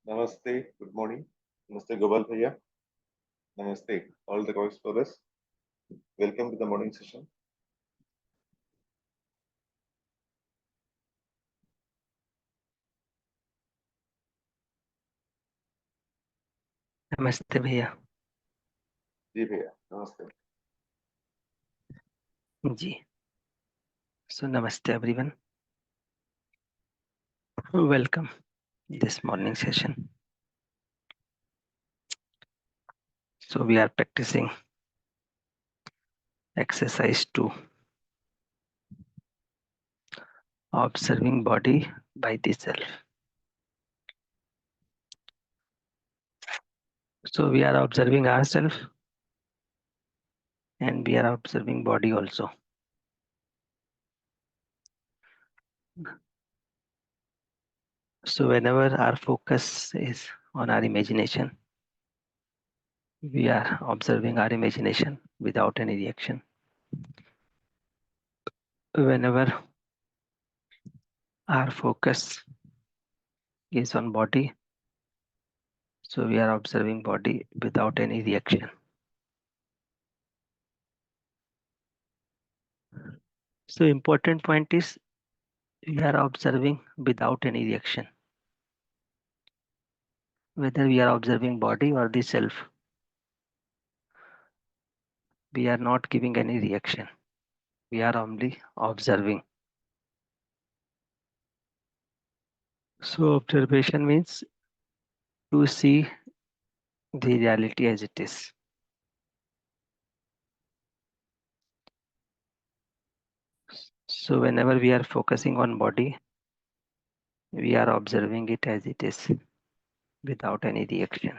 Namaste, good morning. Namaste, Gopal Bhaiya. Namaste, all the correspondents. Welcome to the morning session. नमस्ते भैया। जी भैया, नमस्ते. जी, so namaste everyone. Welcome this morning session. So we are practicing exercise 2, observing body by the self. So we are observing ourselves and we are observing body also. So whenever our focus is on our imagination, we are observing our imagination without any reaction. Whenever our focus is on body, so we are observing body without any reaction. So important point is we are observing without any reaction. Whether we are observing body or the self, we are not giving any reaction. We are only observing. So observation means to see the reality as it is. So whenever we are focusing on body, we are observing it as it is without any reaction.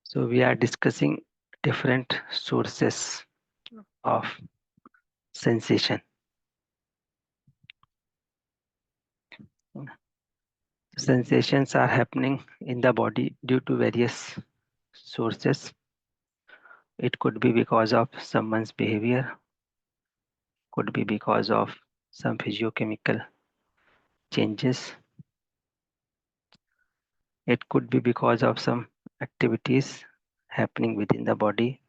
So we are discussing different sources of sensation. Sensations are happening in the body due to various sources. It could be because of someone's behavior, could be because of some physiochemical changes. It could be because of some activities happening within the body,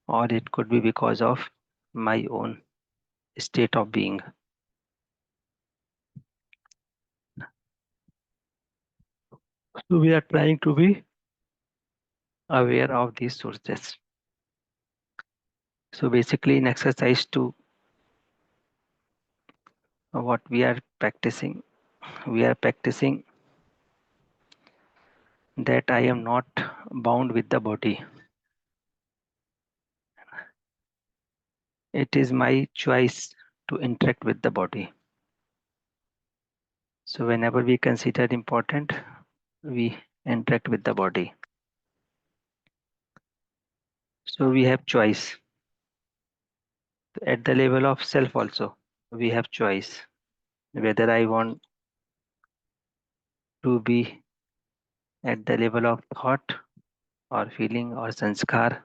or it could be because of my own state of being. So we are trying to be aware of these sources. So basically in exercise 2, what we are practicing that I am not bound with the body. It is my choice to interact with the body. So whenever we consider important, we interact with the body. So we have choice. At the level of self also, we have choice. Whether I want to be at the level of thought or feeling or sanskar,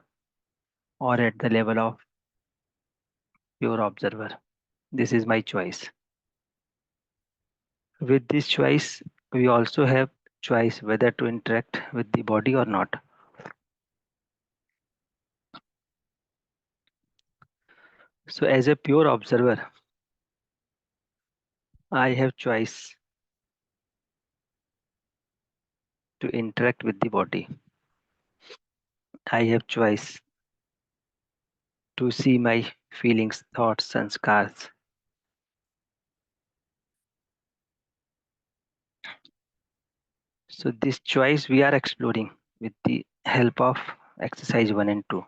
or at the level of pure observer. This is my choice. With this choice, we also have choice whether to interact with the body or not. So as a pure observer, I have choice to interact with the body. I have choice to see my feelings, thoughts, sanskars. So this choice we are exploring with the help of exercise 1 and 2.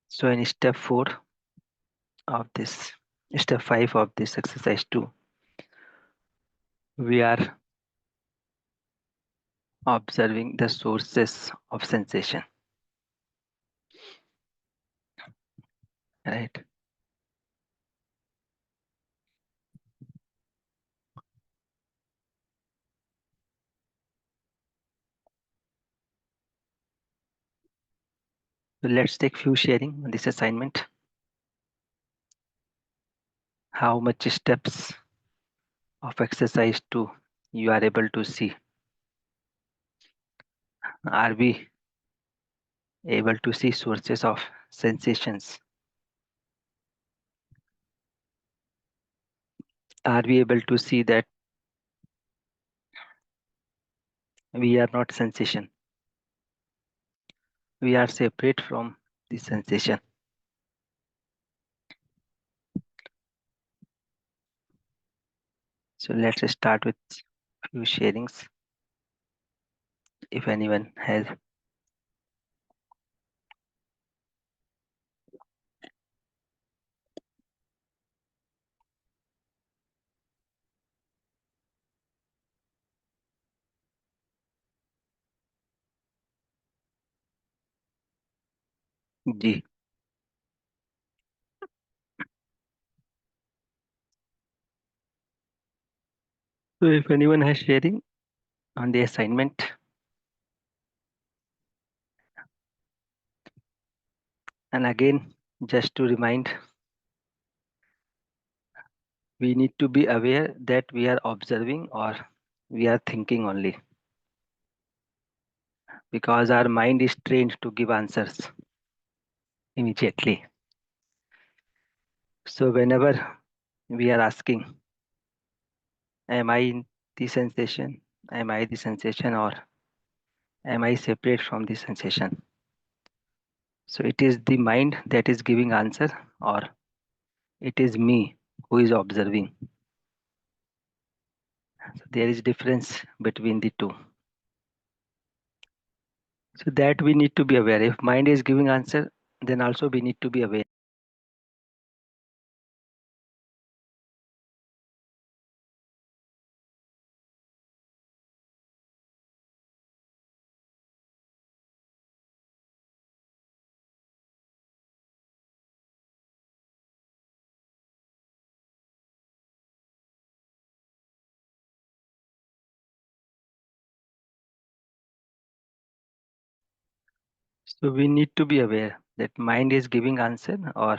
So in step 4 of this, step 5 of this exercise 2, we are observing the sources of sensation. Right. So let's take few sharing on this assignment. How much steps of exercise 2 you are able to see? Are we able to see sources of sensations? Are we able to see that we are not sensation? We are separate from the sensation. So let's start with few sharings. If anyone has. Ji. So if anyone has sharing on the assignment, and again, just to remind, we need to be aware that we are observing or we are thinking only, because our mind is trained to give answers immediately. So whenever we are asking, am I in the sensation? Am I the sensation, or am I separate from the sensation? So it is the mind that is giving answer, or it is me who is observing. So there is difference between the two. So that we need to be aware. If mind is giving answer, then also we need to be aware. So we need to be aware that mind is giving answer or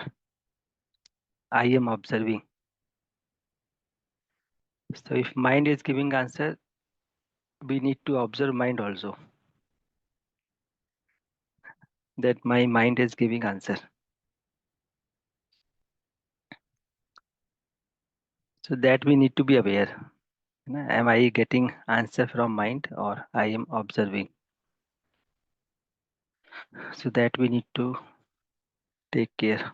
I am observing. So if mind is giving answer, we need to observe mind also. That my mind is giving answer. So that we need to be aware. Am I getting answer from mind or I am observing? So that we need to take care.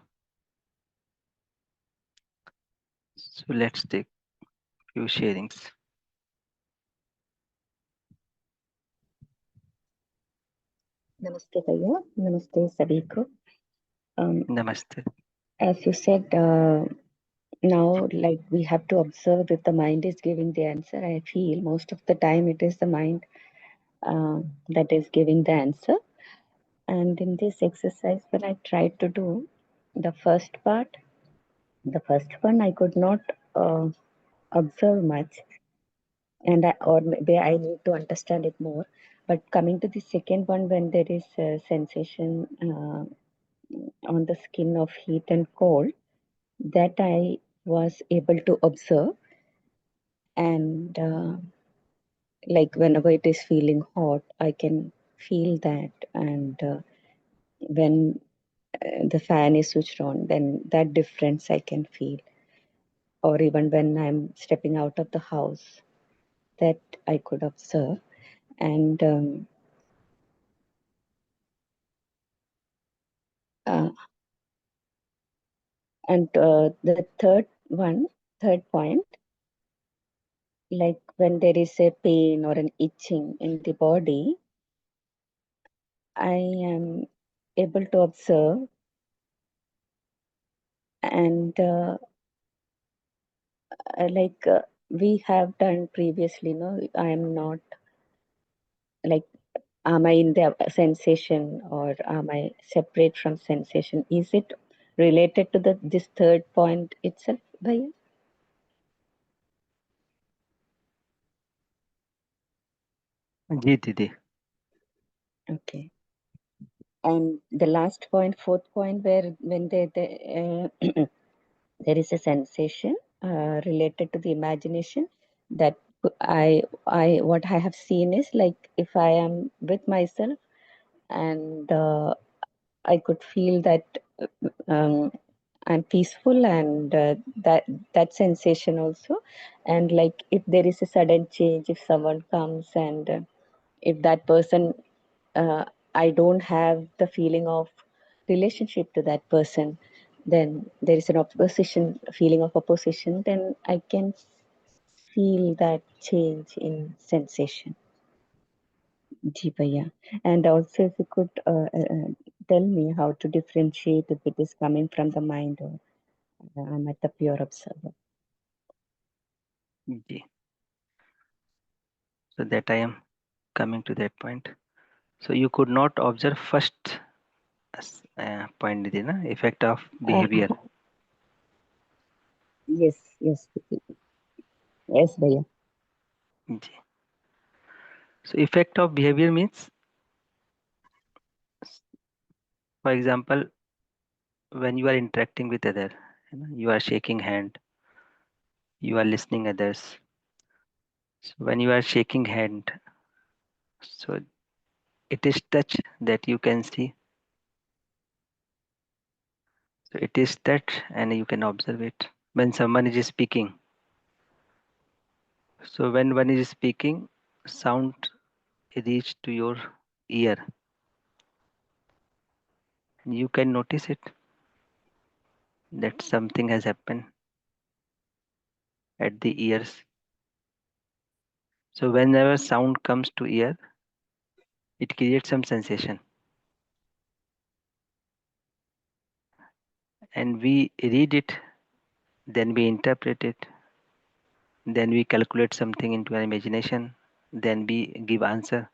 So let's take few sharings. Namaste, Bhaiya. Namaste, सभी को. Namaste. As you said, now like we have to observe if the mind is giving the answer. I feel most of the time it is the mind that is giving the answer. And in this exercise, when I tried to do the first part, the first one I could not observe much, and or maybe I need to understand it more. But coming to the second one, when there is a sensation on the skin of heat and cold, that I was able to observe. And like whenever it is feeling hot, I can feel that. And when the fan is switched on, then that difference I can feel. Or even when I'm stepping out of the house, that I could observe. And the third point, like when there is a pain or an itching in the body, I am able to observe. And like we have done previously, no, I am not like, am I in the sensation or am I separate from sensation? Is it related to this third point itself, Bhaiya? Ji Didi. Okay. And the last point, fourth point, where when there is a sensation related to the imagination, that what I have seen is like if I am with myself and I could feel that um, I'm peaceful, and that sensation also. And like if there is a sudden change, if someone comes and if that person, uh, I don't have the feeling of relationship to that person, then there is an opposition, feeling of opposition, then I can feel that change in sensation. Jivaya. And also, if you could tell me how to differentiate if it is coming from the mind or I'm at the pure observer. Ji. So that I am coming to that point. So you could not observe first point, is na, effect of behavior. Yes, yes, yes, Bhaiya. Ji. So effect of behavior means, for example, when you are interacting with other, you are shaking hand, you are listening others. So when you are shaking hand, so it is touch that you can see. So it is touch and you can observe it. When someone is speaking, so when one is speaking, sound reach to your ear. You can notice it, that something has happened at the ears. So whenever sound comes to ear, it creates some sensation. And we read it, then we interpret it, then we calculate something into our imagination, then we give answer.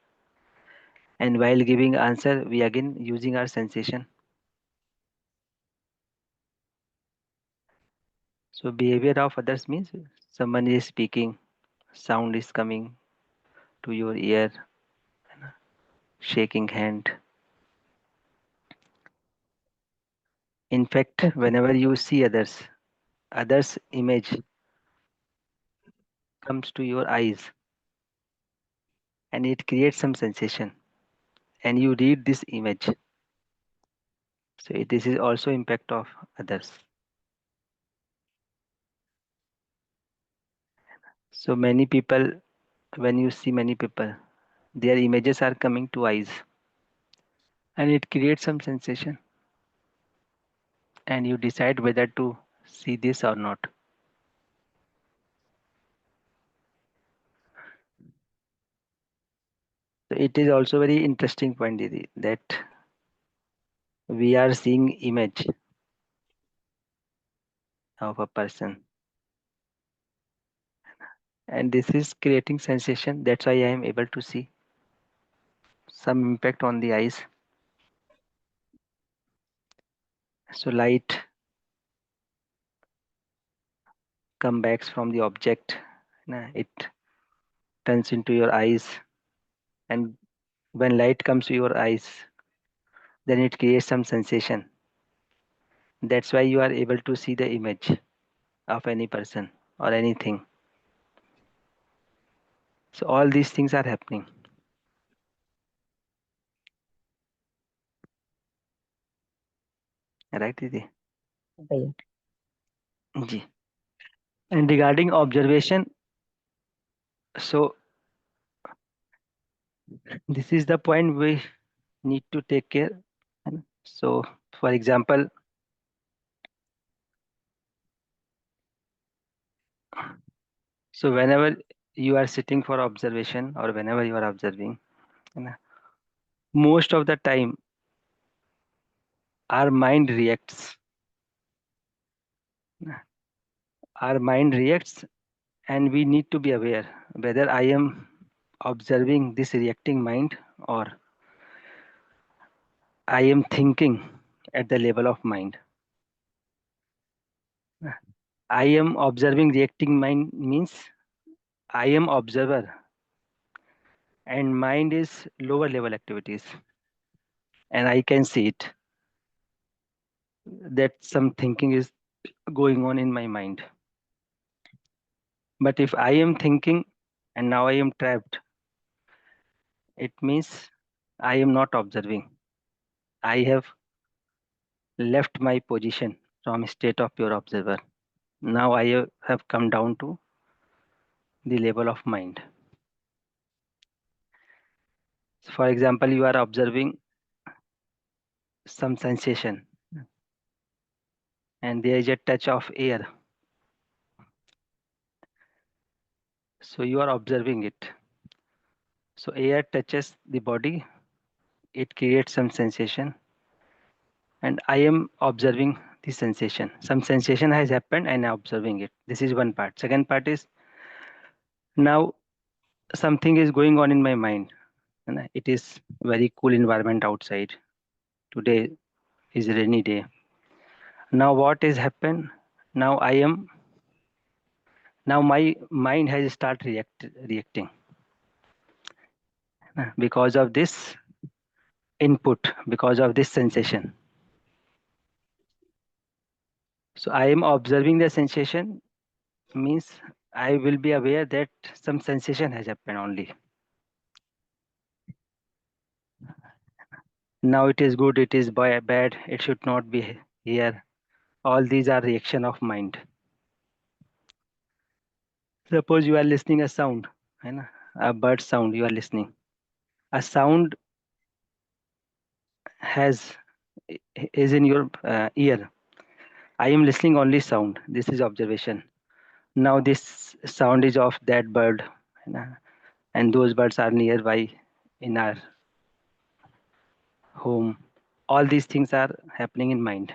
And while giving answer, we again using our sensation. So behavior of others means someone is speaking, sound is coming to your ear, shaking hand. In fact, Okay. whenever you see others image comes to your eyes and it creates some sensation, and you read this image. So this is also impact of others. So many people, when you see many people, their images are coming to eyes and it creates some sensation, and you decide whether to see this or not. So it is also very interesting point, Didi, that we are seeing image of a person, and this is creating sensation. That's why I am able to see some impact on the eyes. So light comes back from the object, it turns into your eyes, and when light comes to your eyes, then it creates some sensation. That's why you are able to see the image of any person or anything. So all these things are happening. Right, Didi? Bhaiya. Ji. And regarding observation, so this is the point we need to take care. So for example, so whenever you are sitting for observation or whenever you are observing, most of the time our mind reacts. Our mind reacts, and we need to be aware whether I am observing this reacting mind or I am thinking at the level of mind. I am observing reacting mind means I am observer and mind is lower level activities. and I can see it, that some thinking is going on in my mind. But if I am thinking and now I am trapped, it means I am not observing. I have left my position from state of pure observer. Now I have come down to the level of mind. So for example, you are observing some sensation and there is a touch of air. So you are observing it. So air touches the body, it creates some sensation, and I am observing the sensation. Some sensation has happened and I'm observing it. This is one part. Second part is now something is going on in my mind. And it is very cool environment outside. Today is a rainy day. Now what has happened? Now my mind has started reacting because of this input, because of this sensation. So I am observing the sensation, means I will be aware that some sensation has happened only. Now it is good, it is bad, it should not be here. All these are reaction of mind. Suppose you are listening a sound, a bird sound you are listening. A sound is in your ear. I am listening only sound. This is observation. Now this sound is of that bird, and those birds are nearby in our home. All these things are happening in mind.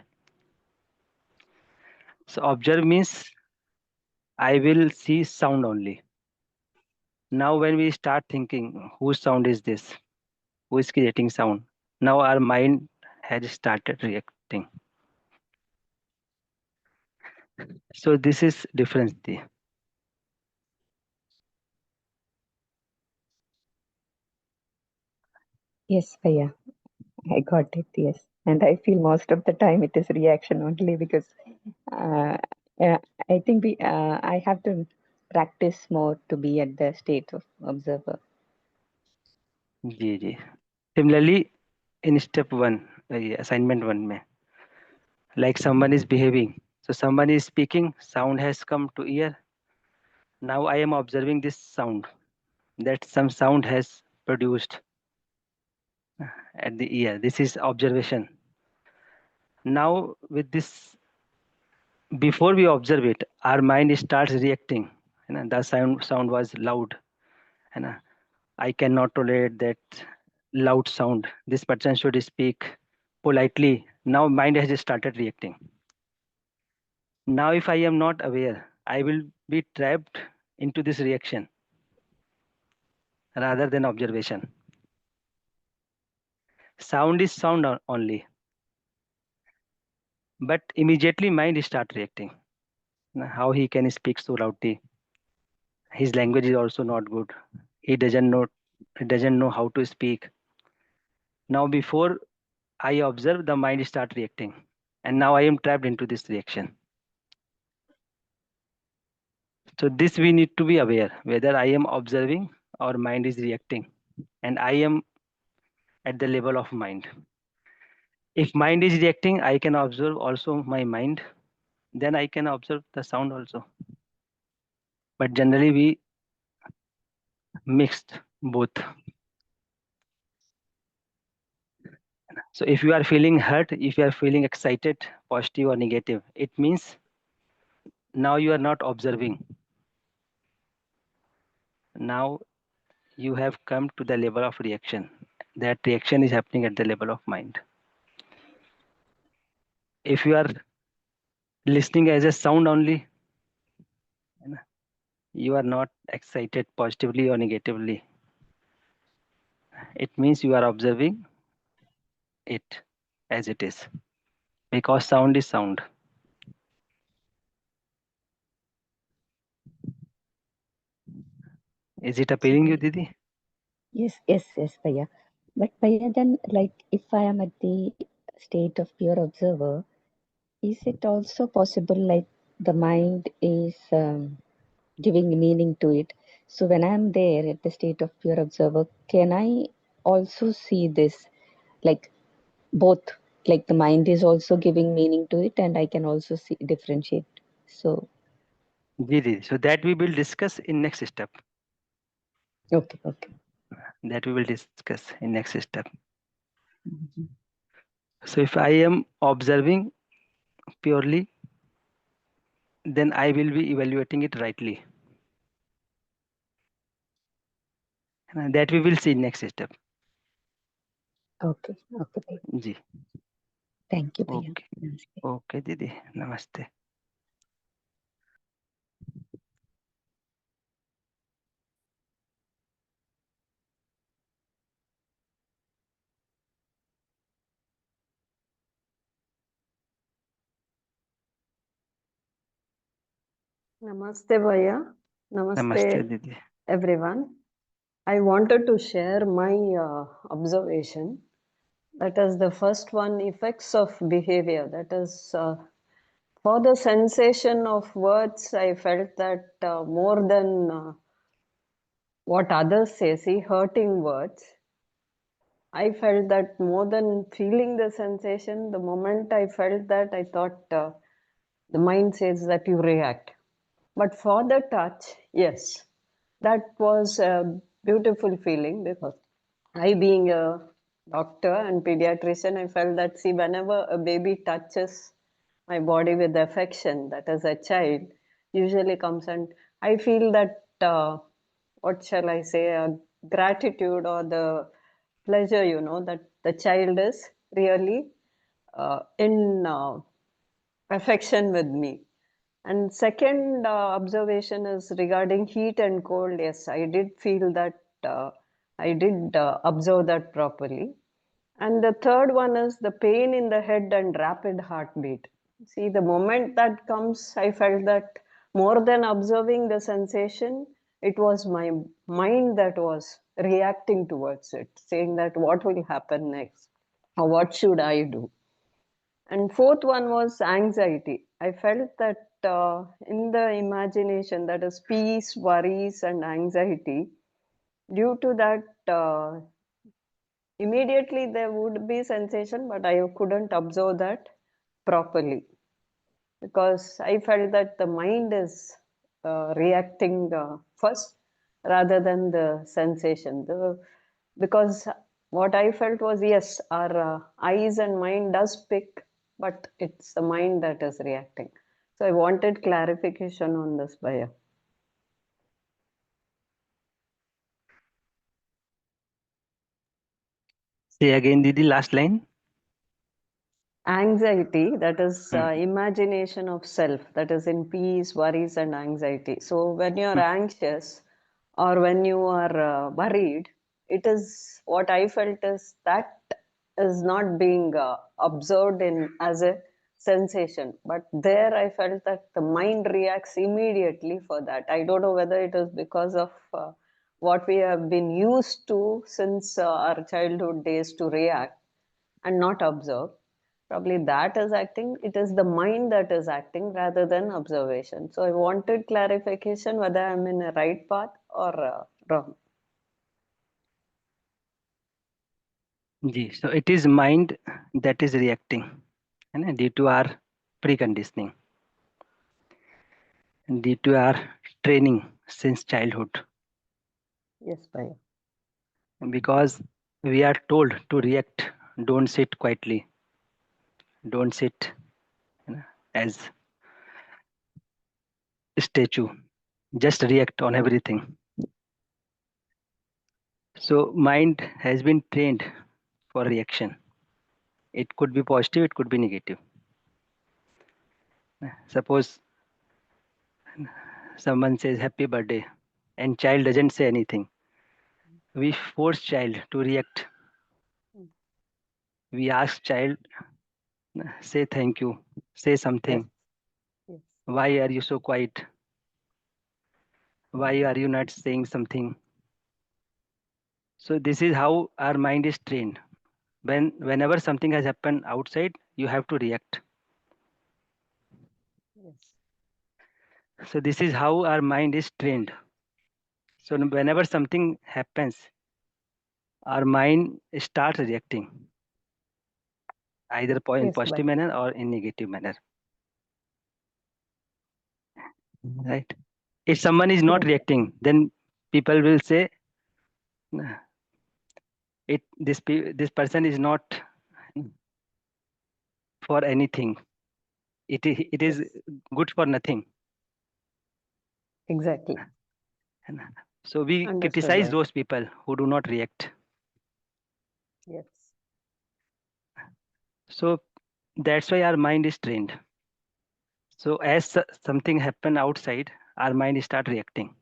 So observe means I will see sound only. Now when we start thinking, whose sound is this? Who is creating sound? Now our mind has started reacting. So this is difference there. Yes, Bhaiya, I got it. Yes, and I feel most of the time it is reaction only because uh, I think I have to practice more to be at the state of observer. Ji. Similarly, in step 1, assignment 1 में, like someone is behaving. So someone is speaking, sound has come to ear. Now I am observing this sound, that some sound has produced at the ear. This is observation. Now with this, before we observe it, our mind starts reacting. The sound was loud. And I cannot tolerate that loud sound. This person should speak politely. Now mind has started reacting. Now if I am not aware, I will be trapped into this reaction rather than observation. Sound is sound only, but immediately mind start reacting. How he can speak so loudly? His language is also not good. He doesn't know how to speak. Now before I observe, the mind start reacting, and now I am trapped into this reaction. So this we need to be aware whether I am observing or mind is reacting, and I am at the level of mind. If mind is reacting, I can observe also my mind, then I can observe the sound also. But generally we mixed both. So if you are feeling hurt, if you are feeling excited, positive or negative, it means now you are not observing. Now you have come to the level of reaction. That reaction is happening at the level of mind. If you are listening as a sound only, you are not excited positively or negatively. It means you are observing it as it is, because sound is sound. Is it appealing you, Didi? Yes, Bhaiya. But Bhaiya, then, like, if I am at the state of pure observer, is it also possible, like, the mind is giving meaning to it? So when I am there at the state of pure observer, can I also see this, like, both? Like, the mind is also giving meaning to it, and I can also see differentiate. So, So that we will discuss in next step. okay, okay. That we will discuss in next step. Mhm. So if I am observing purely, then I will be evaluating it rightly. And that we will see in next step. Okay, okay, Bhaiya. Ji. Thank you, Bhaiya. Okay. Namaste. Okay, Didi. Namaste. Namaste, Bhaiya. Namaste, Namaste, Didi. everyone. I wanted to share my observation. That is the first one, effects of behavior. That is, for the sensation of words, I felt that more than what others say, see, hurting words, I felt that more than feeling the sensation, the moment I felt that, I thought the mind says that you react. But for the touch, yes, that was a beautiful feeling because I, being a doctor and pediatrician, I felt that, see, whenever a baby touches my body with affection, that as a child, usually comes, and I feel that, what shall I say, gratitude or the pleasure, that the child is really in affection with me. And second observation is regarding heat and cold. Yes, I did feel that, I did observe that properly. And the third one is the pain in the head and rapid heartbeat. See, the moment that comes, I felt that more than observing the sensation, it was my mind that was reacting towards it, saying that what will happen next or what should I do. And fourth one was anxiety. I felt that in the imagination, that is peace, worries, and anxiety, due to that, immediately there would be sensation, but I couldn't observe that properly because I felt that the mind is reacting first rather than the sensation. Because what I felt was, yes, our eyes and mind does pick, but it's the mind that is reacting. So I wanted clarification on this, Bhaiya. Say again, Didi, last line. Anxiety, that is imagination of self, that is in peace, worries, and anxiety. So when you're anxious or when you are worried, it is what I felt is that is not being observed in as a sensation, but there I felt that the mind reacts immediately for that. I don't know whether it is because of what we have been used to since our childhood days to react and not observe. Probably that is acting. It is the mind that is acting rather than observation. So I wanted clarification whether I'm in a right path or wrong. Ji. So it is mind that is reacting, and due to our preconditioning, and due to our training since childhood, Yes, Bhaiya. because we are told to react. Don't sit quietly. Don't sit as a statue. Just react on everything. So mind has been trained for reaction. It could be positive, it could be negative. Suppose someone says happy birthday and child doesn't say anything. We force child to react. We ask child, say thank you, say Yes. something. Yes. Why are you so quiet? Why are you not saying something? So this is how our mind is trained. Whenever something has happened outside, you have to react. Yes. So this is how our mind is trained. So whenever something happens, our mind starts reacting, either in Yes, positive but manner or in negative manner. Right? If someone is not yes, reacting, then people will say, "Nah, this person is not for anything. It is yes, good for nothing." exactly. And so we Understood, criticize Bhai. those people who do not react. Yes. So that's why our mind is trained. So as something happen outside, our mind start reacting.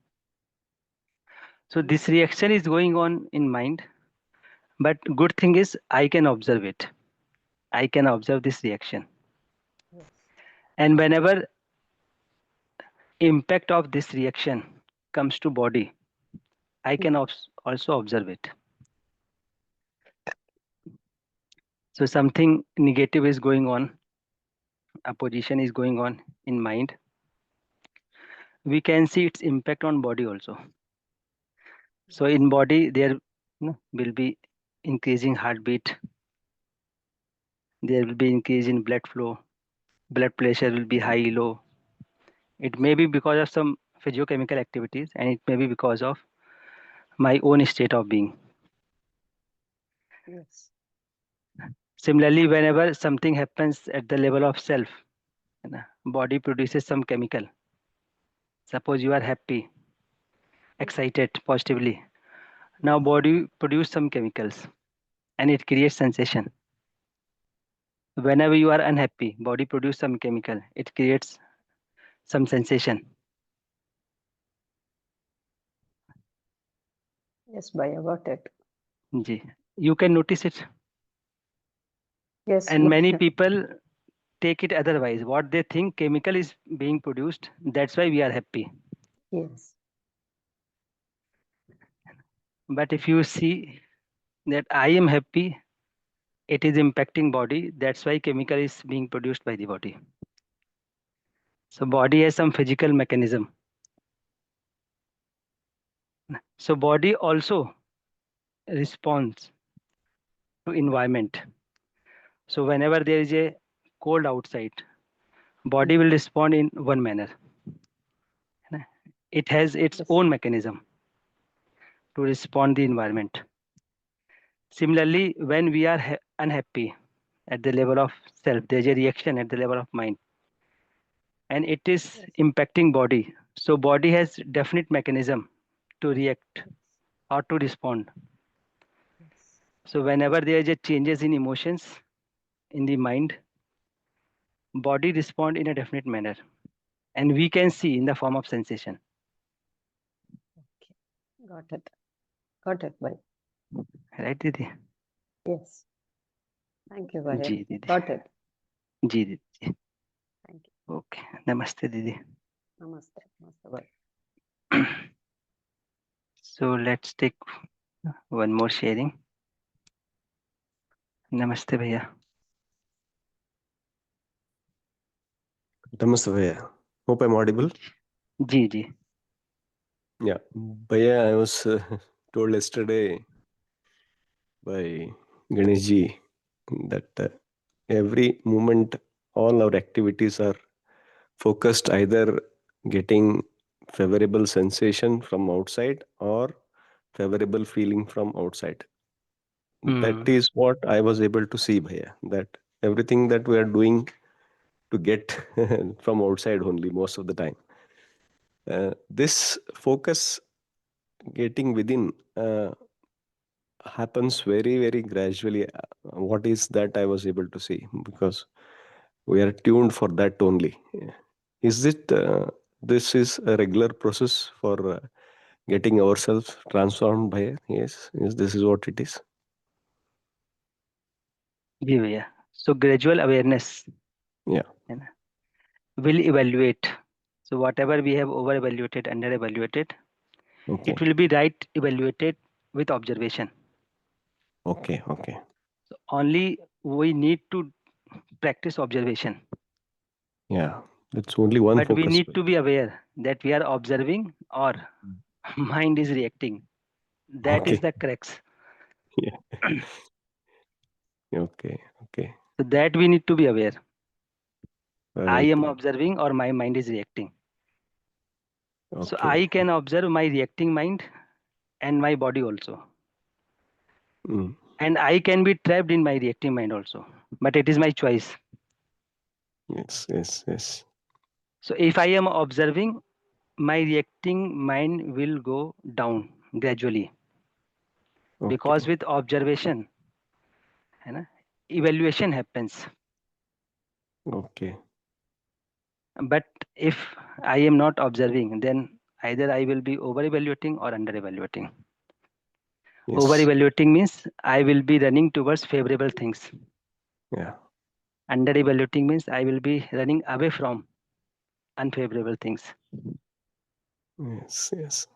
So this reaction is going on in mind, but good thing is I can observe it. I can observe this reaction. Yes. And whenever impact of this reaction comes to body, I can also observe it. So something negative is going on, opposition is going on in mind. We can see its impact on body also. So in body, there will be increasing heartbeat. There will be increase in blood flow. Blood pressure will be high, low. It may be because of some physiochemical activities, and it may be because of my own state of being. Yes. Similarly, whenever something happens at the level of self, body produces some chemical. Suppose you are happy, excited positively. Now body produce some chemicals and it creates sensation. Whenever you are unhappy, body produce some chemical. It creates some sensation. Yes, Bhai, I got it. Ji. You can notice it. Yes. And many people take it otherwise. What they think chemical is being produced, that's why we are happy. Yes. But if you see that I am happy, it is impacting body. That's why chemical is being produced by the body. So body has some physical mechanism. So body also responds to environment. So whenever there is a cold outside, body will respond in one manner. It has its Yes. own mechanism to respond the environment. Similarly, when we are unhappy at the level of self, there's a reaction at the level of mind, and it is Yes. impacting body. So body has definite mechanism to react or to respond. Yes. So whenever there is a changes in emotions in the mind, body respond in a definite manner, and we can see in the form of sensation. Okay. Got it. Got it, Bhai. Right, Didi? Yes. Thank you, Bhai. Ji, Didi. Got it. Ji, Didi. Thank you. Okay. Namaste, Didi. Namaste. Namaste, Bhai. So let's take one more sharing. Namaste, Bhaiya. Namaste, Bhaiya. Hope I'm audible. Ji, ji. Yeah, Bhaiya, I was told yesterday by Ganeshji that every moment, all our activities are focused either getting favorable sensation from outside or favorable feeling from outside. That is what I was able to see, Bhaiya, that everything that we are doing to get from outside only most of the time. This focus getting within happens very, very gradually. What is that I was able to see, because we are tuned for that only. Is it this is a regular process for getting ourselves transformed by? Yes, yes, this is what it is. Ji, Bhaiya. So gradual awareness Yeah. will evaluate. So whatever we have over evaluated, under evaluated, Okay. it will be right evaluated with observation. Okay, okay. So only we need to practice observation, Yeah, that's only one but we focus. need to be aware that we are observing or mind is reacting. That is Okay. the crux. Yeah. Okay, okay. So that we need to be aware. I Right. am observing or my mind is reacting. So Okay. I can observe my reacting mind and my body also. Mm. And I can be trapped in my reacting mind also. But it is my choice. Yes, yes, yes. So if I am observing, my reacting mind will go down gradually. Because Okay. with observation, है ना, evaluation happens. Okay. But if I am not observing, then either I will be over evaluating or under evaluating. Yes. Over evaluating means I will be running towards favorable things. Yeah. Under evaluating means I will be running away from unfavorable things. Yes, yes.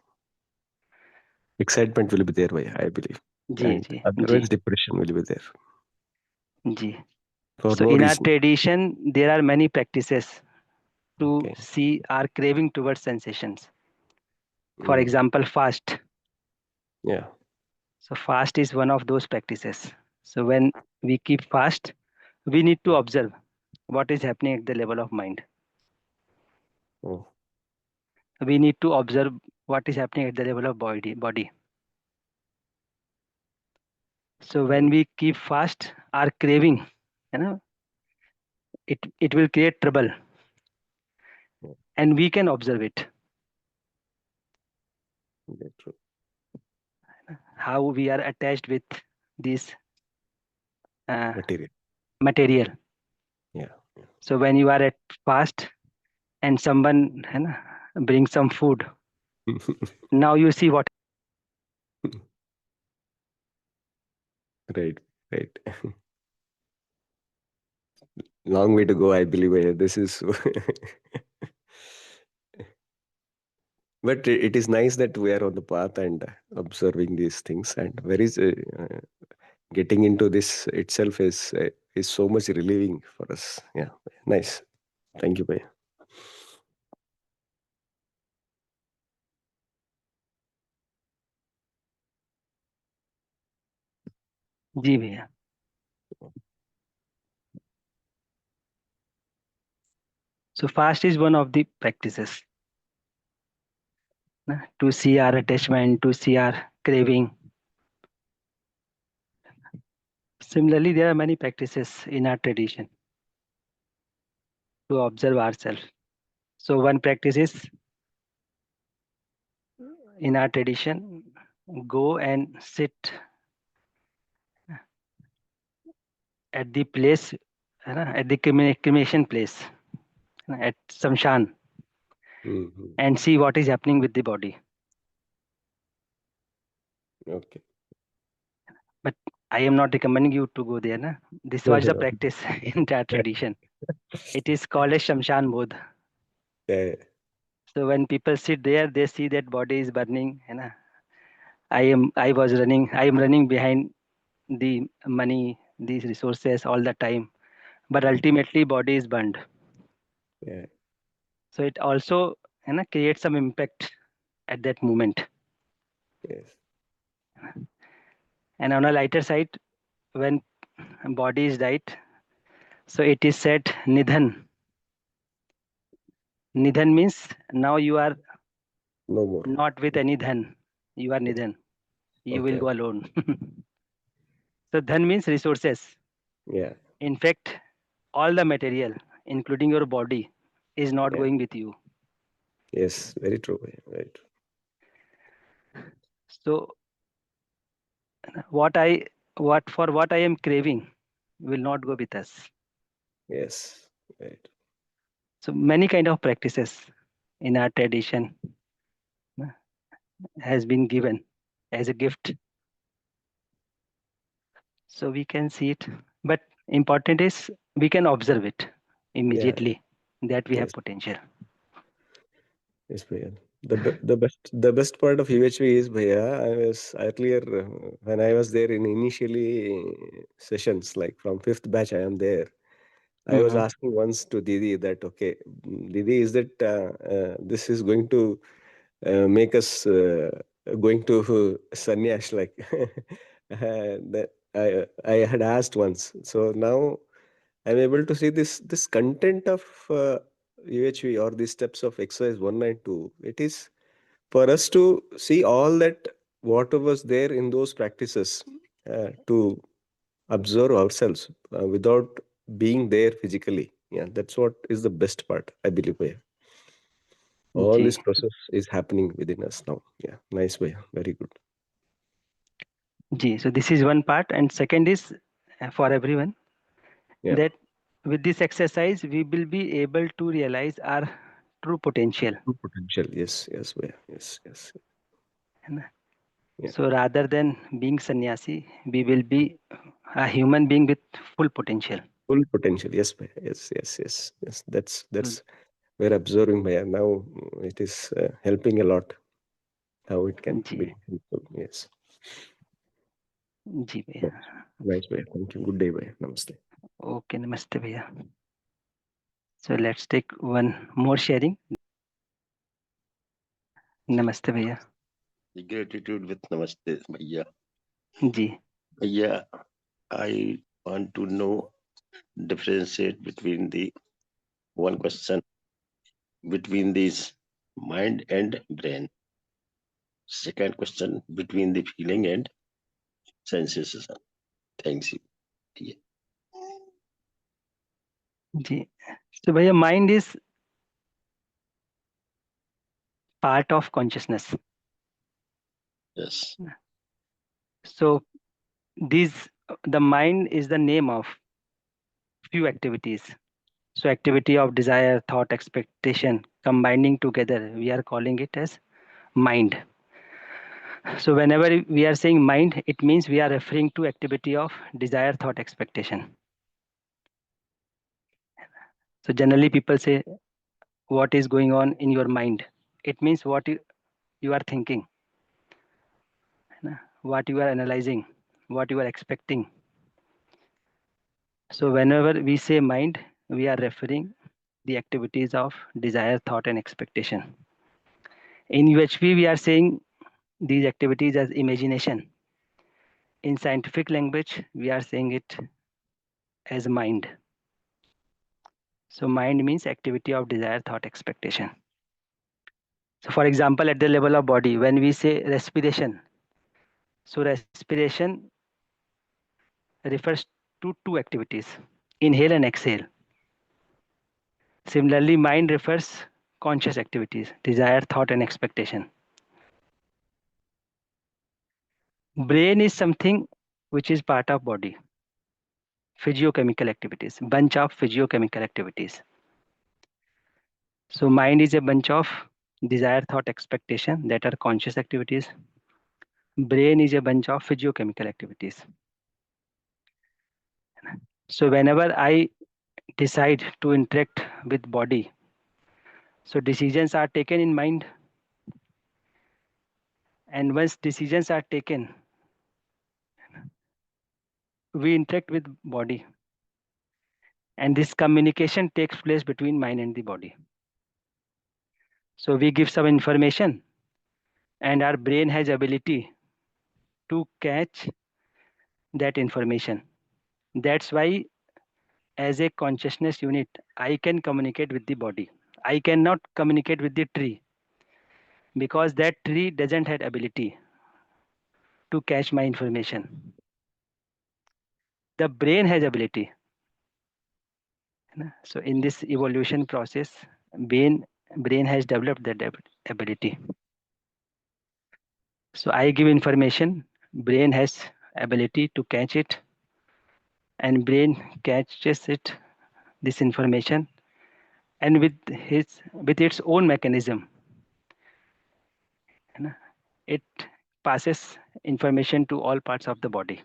Excitement will be there, I believe. Ji And ji otherwise, depression will be there ji. for So no in our reason. tradition, there are many practices to Okay. see our craving towards sensations. For Mm. example, fast. Yeah. So fast is one of those practices. So when we keep fast, we need to observe what is happening at the level of mind. Oh. We need to observe what is happening at the level of body. So when we keep fast, our craving, it will create trouble, and we can observe it. That's true. How we are attached with this Material. material. Yeah. So when you are at fast and someone brings some food, now you see what. Right. Right. Long way to go, I believe. This is. But it is nice that we are on the path and observing these things, and getting into this itself is so much relieving for us. Yeah, nice. Thank you, Bhaiya. जी भैया. So fast is one of the practices to see our attachment, to see our craving. Similarly, there are many practices in our tradition to observe ourselves. So one practice is in our tradition, go and sit at the place, at the cremation place, at Samshan, Mhm. and see what is happening with the body. Okay. But I am not recommending you to go there. Na? This was the practice in that tradition. It is called a Shamshan Bodh. Yeah. So when people sit there, they see that body is burning. I am running behind the money, these resources all the time. But ultimately body is burned. Yeah. So it also creates some impact at that moment. Yes. And on a lighter side, when body is died, so it is said Nidhan. Nidhan means now you are No more. not with any dhan. You are Nidhan. You will Okay. go alone. So dhan means resources. Yeah. In fact, all the material, including your body, is not Yeah. going with you. Yes. Very true. Bhaiya. Very true. So what I am craving will not go with us. Yes. Right. So many kind of practices in our tradition has been given as a gift. So we can see it. But important is we can observe it immediately that we have Yes. potential. Yes, Bhaiya. The best part of UHV is, Bhaiya, I was earlier when I was there in initially sessions, like from 5th batch, I am there. I was asking once to Didi that, okay, Didi, is that this is going to make us going to sannyas, like that I had asked once. So now I'm able to see this content of UHV or these steps of exercise 192. It is for us to see all that whatever was there in those practices to observe ourselves without being there physically. Yeah, that's what is the best part, I believe. Bhaiya. All this Ji. process is happening within us now. Yeah, nice, Bhaiya. Very good. Ji. So this is one part, and second is for everyone Yeah. that with this exercise we will be able to realize our true potential. True potential. Yes, yes, Bhaiya. Yes, yes. है ना? Yeah. So rather than being sannyasi, we will be a human being with full potential. Full potential. Yes, Bhaiya. Yes, yes, yes, yes. That's we're observing, Bhaiya. Now it is helping a lot. How it can Ji. be helpful. Yes. Ji Nice, भैया. nice, Bhaiya. Thank you. Good day, Bhaiya. Namaste. Okay, namaste भैया. So let's take one more sharing. Namaste भैया. Gratitude with Namaste, Bhaiya. Ji. Bhaiya, I want to know, differentiate between the one question between this mind and brain. Second question between the feeling and sensation. Thanks you. Yeah. Ji. So भैया, mind is part of consciousness. Yes. So the mind is the name of few activities. So activity of desire, thought, expectation combining together, we are calling it as mind. So whenever we are saying mind, it means we are referring to activity of desire, thought, expectation. So generally people say, what is going on in your mind? It means what you are thinking, what you are analyzing, what you are expecting. So whenever we say mind, we are referring the activities of desire, thought, and expectation. In UHV, we are saying these activities as imagination. In scientific language, we are saying it as mind. So mind means activity of desire, thought, expectation. So for example, at the level of body, when we say respiration, so respiration refers to two activities, inhale and exhale. Similarly, mind refers conscious activities, desire, thought, and expectation. Brain is something which is part of body, physiochemical activities, bunch of physiochemical activities. So mind is a bunch of desire, thought, expectation that are conscious activities. Brain is a bunch of physiochemical activities. So whenever I decide to interact with body, so decisions are taken in mind. And once decisions are taken, we interact with body. And this communication takes place between mind and the body. So we give some information and our brain has ability to catch that information. That's why as a consciousness unit, I can communicate with the body. I cannot communicate with the tree because that tree doesn't have ability to catch my information. The brain has ability. So in this evolution process, brain has developed that ability. So I give information, brain has ability to catch it, and brain catches it, this information, and with its own mechanism, it passes information to all parts of the body.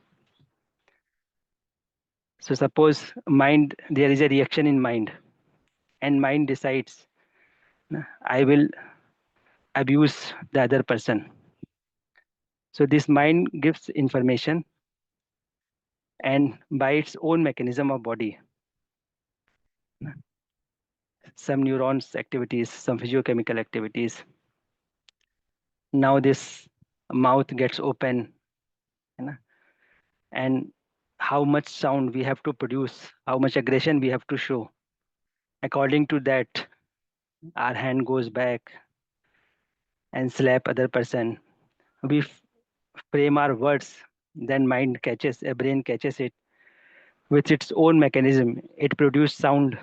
So suppose mind, there is a reaction in mind, and mind decides, I will abuse the other person. So this mind gives information, and by its own mechanism of body, some neurons activities, some physiochemical activities. Now this mouth gets open, you know, and how much sound we have to produce, how much aggression we have to show. According to that, our hand goes back and slap other person. We frame our words, then mind catches, a brain catches it with its own mechanism. It produces sound.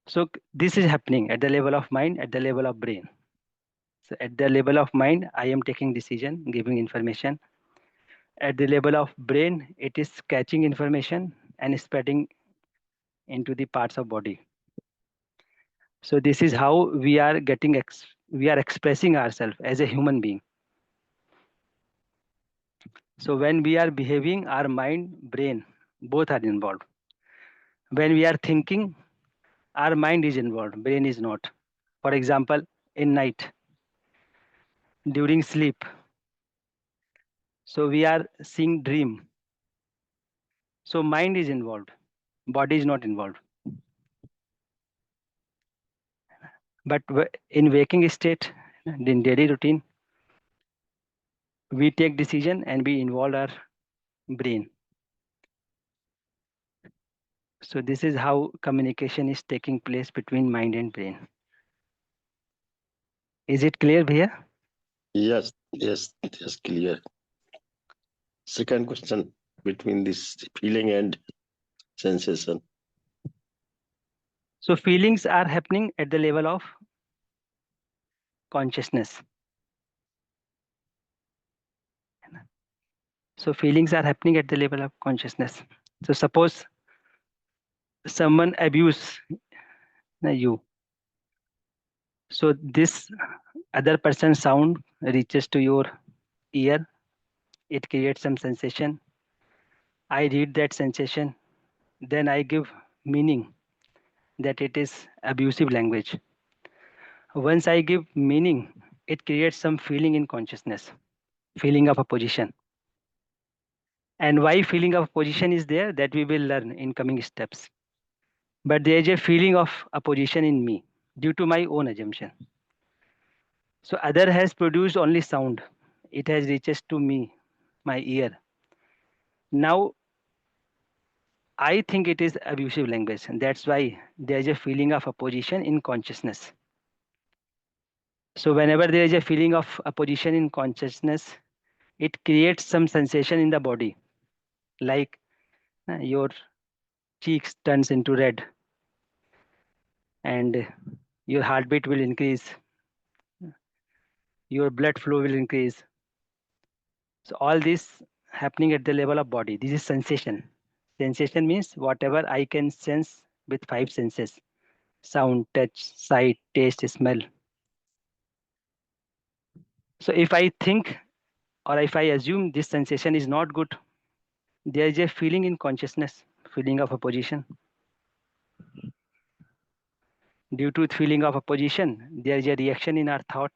So this is happening at the level of mind, at the level of brain. So at the level of mind, I am taking decision, giving information. At the level of brain, it is catching information and spreading into the parts of body. So this is how we are getting, we are expressing ourselves as a human being. So when we are behaving, our mind, brain, both are involved. When we are thinking, our mind is involved, brain is not. For example, in night, during sleep, so we are seeing dream. So mind is involved, body is not involved. But in waking state, in daily routine, we take decision and we involve our brain. So this is how communication is taking place between mind and brain. Is it clear, Bhaiya? Yes, yes, clear. Second question, between this feeling and sensation. So feelings are happening at the level of consciousness. So feelings are happening at the level of consciousness. So suppose someone abuse you. So this other person's sound reaches to your ear. It creates some sensation. I read that sensation. Then I give meaning that it is abusive language. Once I give meaning, it creates some feeling in consciousness, feeling of opposition. And why feeling of opposition is there, that we will learn in coming steps. But there is a feeling of opposition in me due to my own assumption. So other has produced only sound. It has reaches to me, my ear. Now I think it is abusive language, and that's why there is a feeling of opposition in consciousness. So whenever there is a feeling of opposition in consciousness, it creates some sensation in the body, like your cheeks turns into red, and your heartbeat will increase, your blood flow will increase. So all this happening at the level of body. This is sensation. Sensation means whatever I can sense with five senses: sound, touch, sight, taste, smell. So if I think or if I assume this sensation is not good, there is a feeling in consciousness, feeling of opposition. Due to feeling of opposition, there is a reaction in our thought.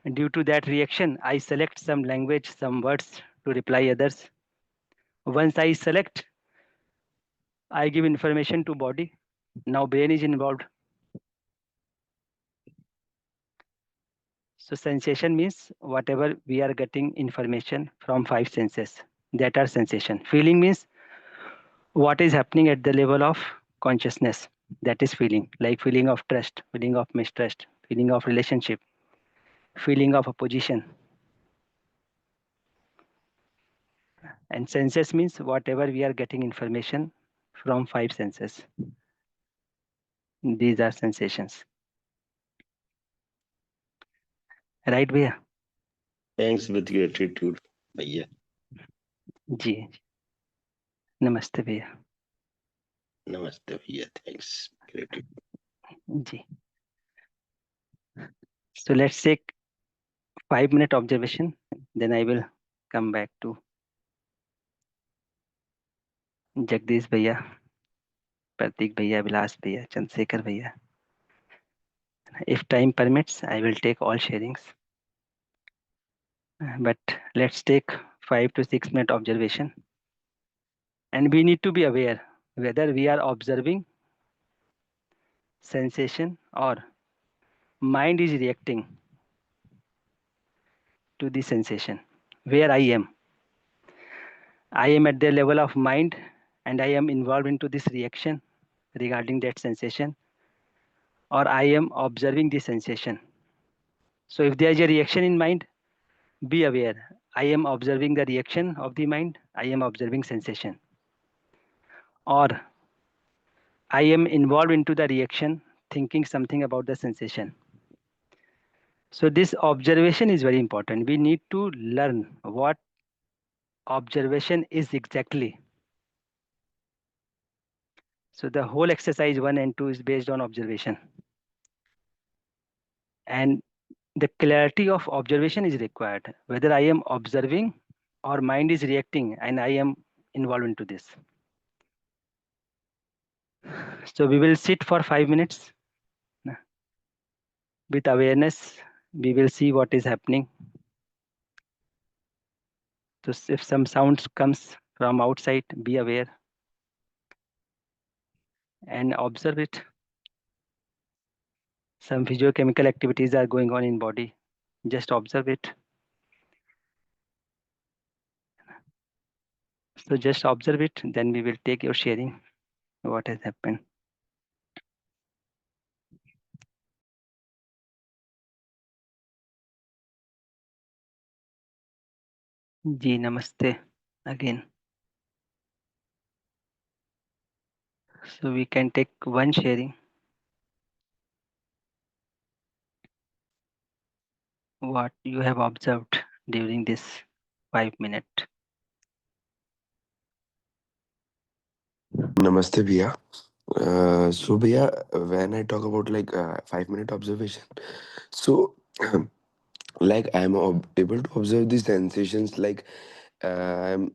And due to that reaction, I select some language, some words to reply others. Once I select, I give information to body. Now brain is involved. So sensation means whatever we are getting information from five senses, that are sensation. Feeling means what is happening at the level of consciousness, that is feeling, like feeling of trust, feeling of mistrust, feeling of relationship, feeling of opposition. And senses means whatever we are getting information from five senses. These are sensations. Right, Bhaiya? Thanks with gratitude, Bhaiya. जी नमस्ते भैया Namaste, Bhaiya. Thanks. Gratitude. Ji. So let's take 5-minute observation, then I will come back to Jagdish भैया, प्रतीक भैया, विलास भैया, चंद्रशेखर भैया. If time permits, I will take all sharings. But let's take 5 to 6 minute observation. And we need to be aware whether we are observing sensation or mind is reacting to the sensation. Where I am at the level of mind and I am involved into this reaction regarding that sensation, or I am observing the sensation. So if there is a reaction in mind, be aware. I am observing the reaction of the mind. I am observing sensation. Or I am involved into the reaction, thinking something about the sensation. So this observation is very important. We need to learn what observation is exactly. So the whole exercise 1 and 2 is based on observation. And the clarity of observation is required, whether I am observing or mind is reacting and I am involved into this. So we will sit for 5 minutes with awareness. We will see what is happening. So if some sounds comes from outside, be aware and observe it. Some physiochemical activities are going on in body. Just observe it. So just observe it, then we will take your sharing, what has happened. Ji, namaste again. So we can take one sharing. What you have observed during this 5 minute. Namaste, Bhaiya. So, Bhaiya, when I talk about like 5 minute observation, so like able to observe the sensations, like I'm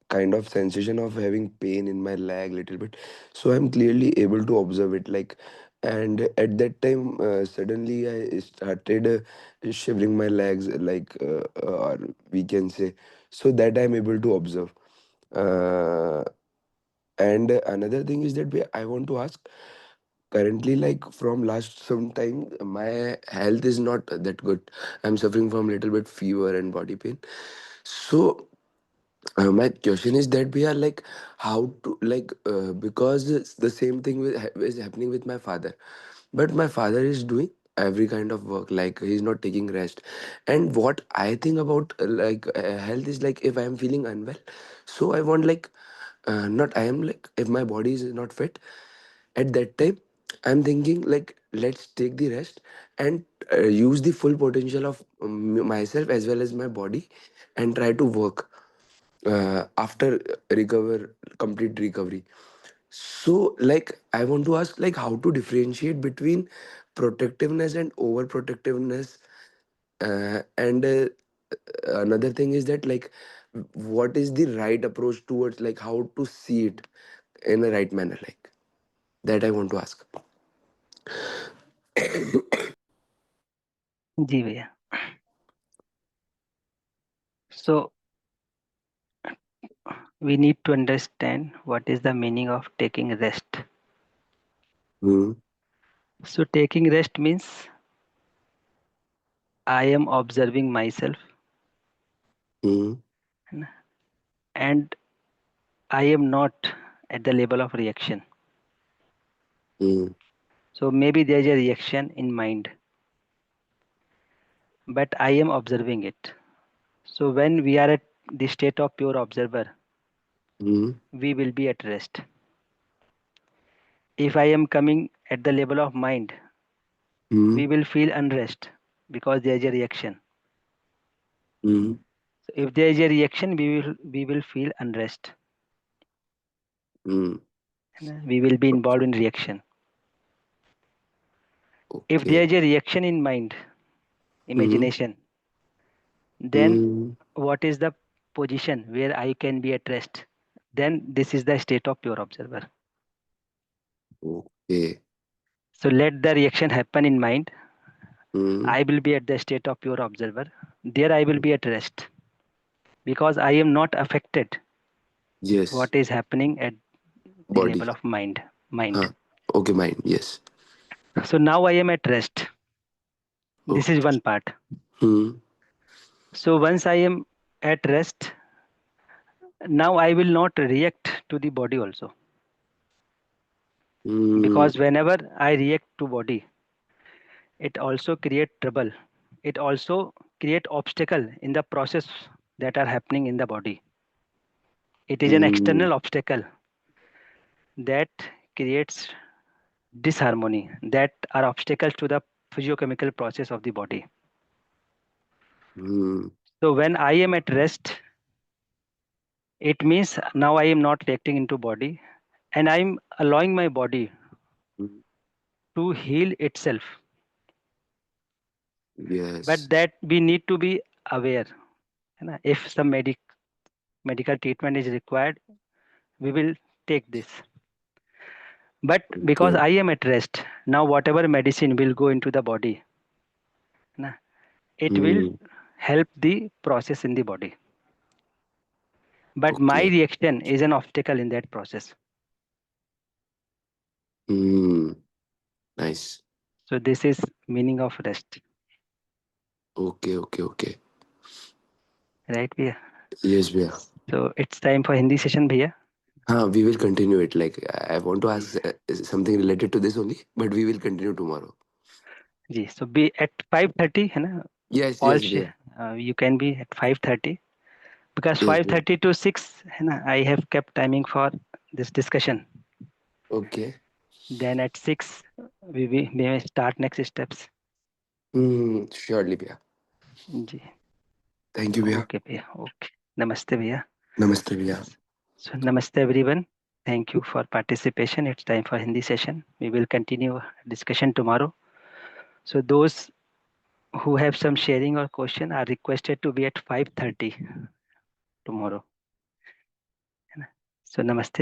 kind of sensation of having pain in my leg little bit. So I'm clearly able to observe it, like, and at that time, suddenly I started shivering my legs, like, or we can say, so that I'm able to observe. Uh, and another thing is that I want to ask, currently, like from last some time, my health is not that good. I'm suffering from little bit fever and body pain. So my question is that we are like how to like because the same thing is happening with my father, but my father is doing every kind of work, like he's not taking rest. And what I think about health is like, if I am feeling unwell, so I want like not I am like, if my body is not fit at that time, I'm thinking like, let's take the rest and use the full potential of myself as well as my body, and try to work after recover complete recovery. So like I want to ask, like, how to differentiate between protectiveness and overprotectiveness. And another thing is that, like, what is the right approach towards, like, how to see it in a right manner, like that I want to ask. Ji bhaiya. So we need to understand what is the meaning of taking rest. Hmm. So taking rest means I am observing myself Hmm. and I am not at the level of reaction. Hmm. So maybe there is a reaction in mind, but I am observing it. So when we are at the state of pure observer, Hmm. we will be at rest. If I am coming at the level of mind, Hmm. we will feel unrest because there is a reaction. Hmm. So if there is a reaction, we will feel unrest. Hmm. We will be involved in reaction. If there Okay. is a reaction in mind, Hmm. imagination, then Hmm. what is the position where I can be at rest? Then this is the state of pure observer. Okay. So let the reaction happen in mind. Hmm. I will be at the state of pure observer. There I will be at rest because I am not affected Yes. what is happening at the Body. level of mind. Huh. Okay, mind. Yes. So now I am at rest. This is one part. Hmm. So once I am at rest, now I will not react to the body also. Hmm. Because whenever I react to body, it also create trouble. It also create obstacle in the process that are happening in the body. It is an external obstacle that creates disharmony, that are obstacles to the physiochemical process of the body. Hmm. So when I am at rest, it means now I am not reacting into body and I'm allowing my body Hmm. to heal itself. Yes. But that we need to be aware. If some medical treatment is required, we will take this. But because Okay. I am at rest, now whatever medicine will go into the body, it will Hmm. help the process in the body. But my Okay. reaction is an obstacle in that process. Hmm. Nice. So this is meaning of rest, Okay. Okay. Okay. right, Bhaiya? Yes, Bhaiya. So it's time for Hindi session, Bhaiya. We will continue it. Like I want to ask something related to this only, but we will continue tomorrow. Ji, so be at 5:30, है ना? Yes. All Yes, Bhaiya. you can be at 5:30 because Yes, Bhaiya. 5:30 to 6, है ना? I have kept timing for this discussion. Okay. Then at 6, we may start next steps. Surely, Bhaiya. Ji, Thank you, Bhaiya. okay, भैया, okay. Namaste, भैया. Namaste, Bhaiya. So namaste, everyone. Thank you for participation. It's time for Hindi session. We will continue discussion tomorrow. So those who have some sharing or question are requested to be at 5:30 tomorrow. So namaste.